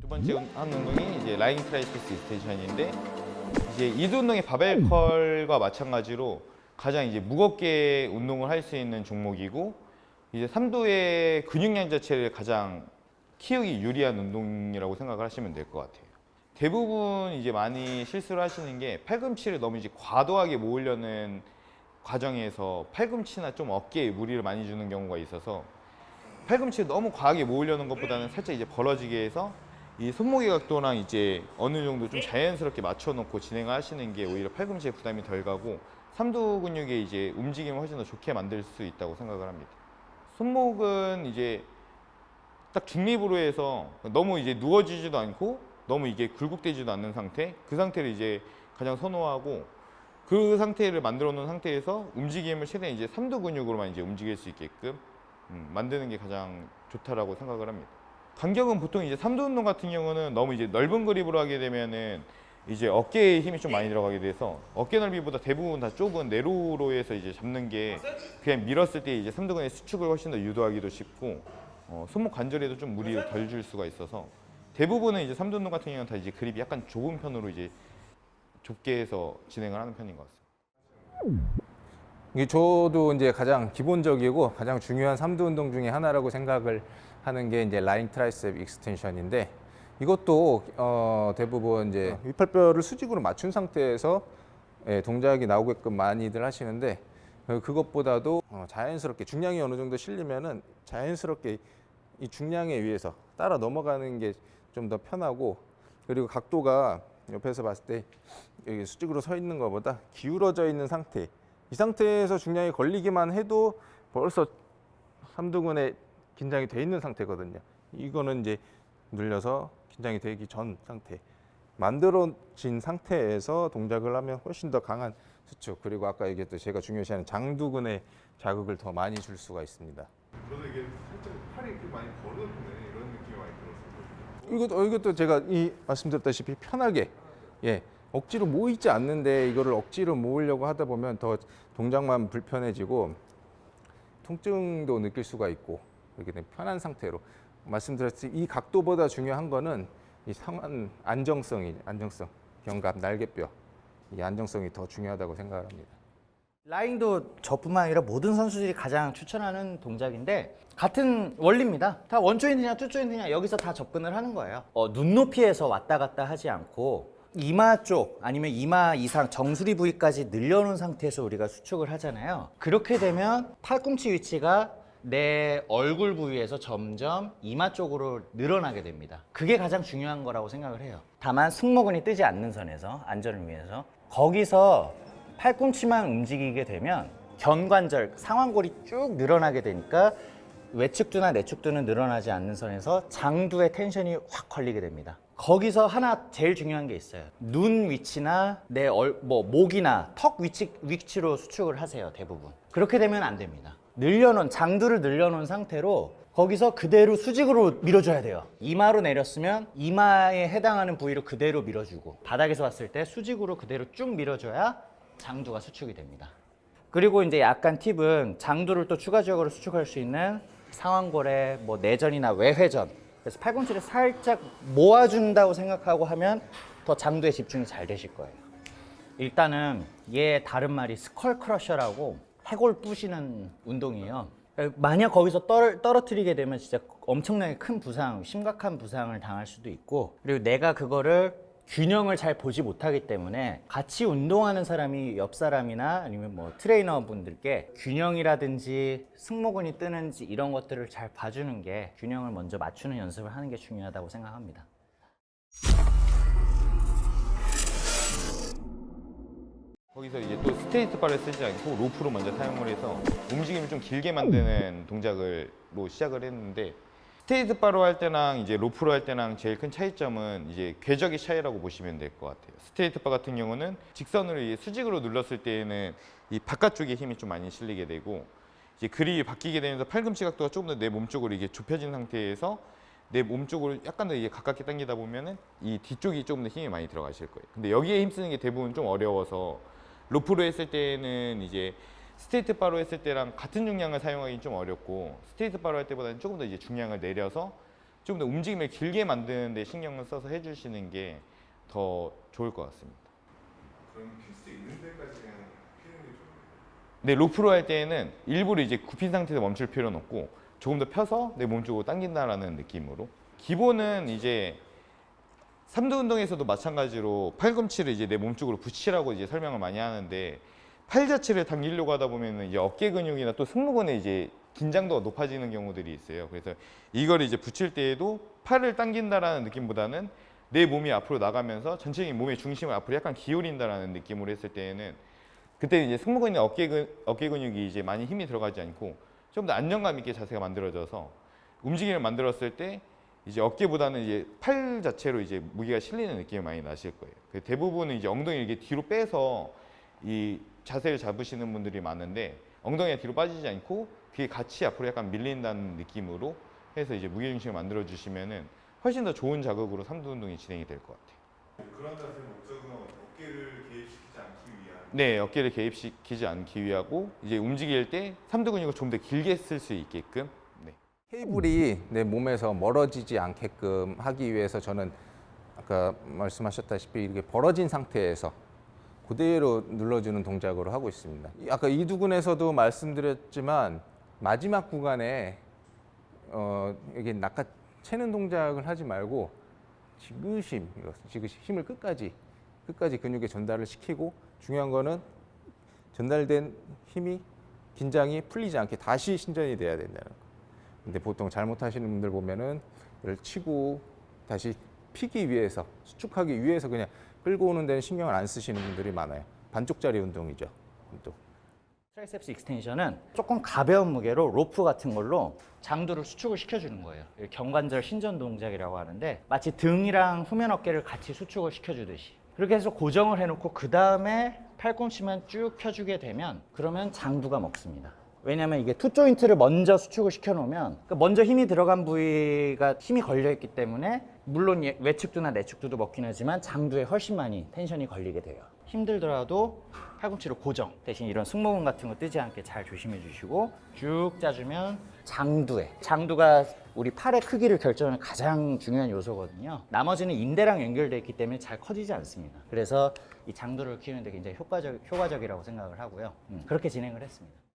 두 번째 한 운동이 이제 라잉 트라이세ፕ스 익스텐션인데 이제 이두 운동의 바벨 컬과 마찬가지로 가장 이제 무겁게 운동을 할 수 있는 종목이고 이제 삼두의 근육량 자체를 가장 키우기 유리한 운동이라고 생각을 하시면 될 것 같아요. 대부분 이제 많이 실수를 하시는 게 팔꿈치를 너무 이제 과도하게 모으려는 과정에서 팔꿈치나 좀 어깨에 무리를 많이 주는 경우가 있어서 팔꿈치를 너무 과하게 모으려는 것보다는 살짝 이제 벌어지게 해서 이 손목의 각도랑 이제 어느 정도 좀 자연스럽게 맞춰놓고 진행을 하시는 게 오히려 팔꿈치에 부담이 덜 가고 삼두 근육의 이제 움직임을 훨씬 더 좋게 만들 수 있다고 생각을 합니다. 손목은 이제 딱 중립으로 해서 너무 이제 누워지지도 않고 너무 이게 굴곡되지도 않는 상태, 그 상태를 이제 가장 선호하고 그 상태를 만들어 놓은 상태에서 움직임을 최대한 이제 삼두 근육으로만 이제 움직일 수 있게끔 만드는 게 가장 좋다라고 생각을 합니다. 간격은 보통 이제 삼두 운동 같은 경우는 너무 이제 넓은 그립으로 하게 되면은 이제 어깨에 힘이 좀 많이 들어가게 돼서 어깨 넓이보다 대부분 다 좁은 네로로에서 이제 잡는 게 그냥 밀었을 때 이제 삼두근의 수축을 훨씬 더 유도하기도 쉽고 손목 관절에도 좀 무리를 덜 줄 수가 있어서 대부분은 이제 삼두 운동 같은 경우는 다 이제 그립이 약간 좁은 편으로 이제 좁게 해서 진행을 하는 편인 것 같습니다. 이게 저도 이제 가장 기본적이고 가장 중요한 삼두 운동 중에 하나라고 생각을 하는 게 이제 라잉 트라이셉 익스텐션인데 이것도 대부분 이제 위팔뼈를 수직으로 맞춘 상태에서 동작이 나오게끔 많이들 하시는데 그것보다도 자연스럽게 중량이 어느 정도 실리면은 자연스럽게 이 중량에 의해서 따라 넘어가는 게 좀 더 편하고 그리고 각도가 옆에서 봤을 때 여기 수직으로 서 있는 것보다 기울어져 있는 상태 이 상태에서 중량이 걸리기만 해도 벌써 삼두근에 긴장이 돼 있는 상태거든요. 이거는 이제 눌려서 긴장이 되기 전 상태 만들어진 상태에서 동작을 하면 훨씬 더 강한 수축 그리고 아까 얘기했던 제가 중요시하는 장두근에 자극을 더 많이 줄 수가 있습니다. 저도 이게 살짝 팔이 이렇게 많이 벌어지네 이런 느낌이 많이 들었어요. 이것도 제가 말씀드렸다시피 편하게 억지로 모이지 않는데 이거를 억지로 모으려고 하다 보면 더 동작만 불편해지고 통증도 느낄 수가 있고 이렇게 된 편한 상태로 말씀드렸듯이 이 각도보다 중요한 거는 이 상완 안정성 견갑 날개뼈 이 안정성이 더 중요하다고 생각을 합니다. 라잉도 저뿐만 아니라 모든 선수들이 가장 추천하는 동작인데 같은 원리입니다. 다 원조인트냐 투조인트냐 여기서 다 접근을 하는 거예요. 눈높이에서 왔다 갔다 하지 않고 이마 쪽 아니면 이마 이상 정수리 부위까지 늘려놓은 상태에서 우리가 수축을 하잖아요. 그렇게 되면 팔꿈치 위치가 내 얼굴 부위에서 점점 이마 쪽으로 늘어나게 됩니다. 그게 가장 중요한 거라고 생각을 해요. 다만 승모근이 뜨지 않는 선에서 안전을 위해서 거기서 팔꿈치만 움직이게 되면 견관절, 상완골이 쭉 늘어나게 되니까 외측두나 내측두는 늘어나지 않는 선에서 장두의 텐션이 확 걸리게 됩니다. 거기서 하나 제일 중요한 게 있어요. 눈 위치나 내 목이나 턱 위치로 수축을 하세요, 대부분. 그렇게 되면 안 됩니다. 장두를 늘려놓은 상태로 거기서 그대로 수직으로 밀어줘야 돼요. 이마로 내렸으면 이마에 해당하는 부위로 그대로 밀어주고 바닥에서 봤을 때 수직으로 그대로 쭉 밀어줘야 장두가 수축이 됩니다. 그리고 이제 약간 팁은 장두를 또 추가적으로 수축할 수 있는 상완골의 내전이나 외회전 그래서 팔꿈치를 살짝 모아준다고 생각하고 하면 더 장두에 집중이 잘 되실 거예요. 일단은 얘 다른 말이 스컬 크러셔라고 해골 부시는 운동이에요. 만약 거기서 떨어뜨리게 되면 진짜 엄청나게 큰 부상, 심각한 부상을 당할 수도 있고 그리고 내가 그거를 균형을 잘 보지 못하기 때문에 같이 운동하는 사람이 옆 사람이나 아니면 트레이너 분들께 균형이라든지 승모근이 뜨는지 이런 것들을 잘 봐주는 게 균형을 먼저 맞추는 연습을 하는 게 중요하다고 생각합니다. 거기서 이제 또 스트레이트 바를 쓰지 않고 로프로 먼저 사용을 해서 움직임을 좀 길게 만드는 동작으로 시작을 했는데 스트레이트 바로 할 때랑 이제 로프로 할 때랑 제일 큰 차이점은 이제 궤적의 차이라고 보시면 될 것 같아요. 스트레이트 바 같은 경우는 직선으로 수직으로 눌렀을 때에는 이 바깥쪽에 힘이 좀 많이 실리게 되고 이제 그립이 바뀌게 되면서 팔꿈치 각도가 조금 더 내 몸 쪽으로 이게 좁혀진 상태에서 내 몸 쪽으로 약간 더 이게 가깝게 당기다 보면은 이 뒤쪽이 조금 더 힘이 많이 들어가실 거예요. 근데 여기에 힘쓰는 게 대부분 좀 어려워서 로프로 했을 때는 이제 스트레이트 바로 했을 때랑 같은 중량을 사용하기 좀 어렵고 스트레이트 바로 할 때보다는 조금 더 이제 중량을 내려서 좀 더 움직임을 길게 만드는 데 신경을 써서 해주시는 게 더 좋을 것 같습니다. 그럼 필 수 있는 데까지 그냥 피는 게 좋아요. 네, 로프로 할 때는 일부러 이제 굽힌 상태에서 멈출 필요는 없고 조금 더 펴서 내 몸 쪽으로 당긴다라는 느낌으로. 기본은 이제 삼두 운동에서도 마찬가지로 팔꿈치를 이제 내 몸 쪽으로 붙이라고 이제 설명을 많이 하는데 팔 자체를 당기려고 하다 보면은 이제 어깨 근육이나 또 승모근에 이제 긴장도가 높아지는 경우들이 있어요. 그래서 이걸 이제 붙일 때에도 팔을 당긴다라는 느낌보다는 내 몸이 앞으로 나가면서 전체적인 몸의 중심을 앞으로 약간 기울인다라는 느낌으로 했을 때에는 그때 이제 승모근이나 어깨 근육이 이제 많이 힘이 들어가지 않고 좀 더 안정감 있게 자세가 만들어져서 움직임을 만들었을 때 이제 어깨보다는 이제 팔 자체로 이제 무게가 실리는 느낌이 많이 나실 거예요. 대부분은 이제 엉덩이 이렇게 뒤로 빼서 이 자세를 잡으시는 분들이 많은데 엉덩이가 뒤로 빠지지 않고 그게 같이 앞으로 약간 밀린다는 느낌으로 해서 이제 무게 중심을 만들어 주시면은 훨씬 더 좋은 자극으로 삼두 운동이 진행이 될 것 같아요. 그런 자세의 목적은 어깨를 개입시키지 않기 위한. 네, 어깨를 개입시키지 않기 위하고 이제 움직일 때 삼두 근육을 좀 더 길게 쓸 수 있게끔. 네. 케이블이 내 몸에서 멀어지지 않게끔 하기 위해서 저는 아까 말씀하셨다시피 이렇게 벌어진 상태에서 그대로 눌러주는 동작으로 하고 있습니다. 아까 이두근에서도 말씀드렸지만 마지막 구간에 이게 낚아채는 동작을 하지 말고 지그시 힘을 끝까지 근육에 전달을 시키고 중요한 거는 전달된 힘이 긴장이 풀리지 않게 다시 신전이 돼야 된다는 거. 근데 보통 잘못하시는 분들 보면은 이걸 치고 다시 피기 위해서 수축하기 위해서 그냥 끌고 오는 데는 신경을 안 쓰시는 분들이 많아요. 반쪽짜리 운동이죠. 또. 트라이셉스 익스텐션은 조금 가벼운 무게로 로프 같은 걸로 장두를 수축을 시켜주는 거예요. 경관절 신전 동작이라고 하는데 마치 등이랑 후면 어깨를 같이 수축을 시켜주듯이 그렇게 해서 고정을 해놓고 그 다음에 팔꿈치만 쭉 펴주게 되면 그러면 장두가 먹습니다. 왜냐면 이게 투 조인트를 먼저 수축을 시켜놓으면 그러니까 먼저 힘이 들어간 부위가 힘이 걸려있기 때문에 물론 외측두나 내측두도 먹긴 하지만 장두에 훨씬 많이 텐션이 걸리게 돼요. 힘들더라도 팔꿈치로 고정 대신 이런 승모근 같은 거 뜨지 않게 잘 조심해 주시고 쭉 짜주면 장두가 우리 팔의 크기를 결정하는 가장 중요한 요소거든요. 나머지는 인대랑 연결되어 있기 때문에 잘 커지지 않습니다. 그래서 이 장두를 키우는 데 굉장히 효과적이라고 생각을 하고요. 그렇게 진행을 했습니다.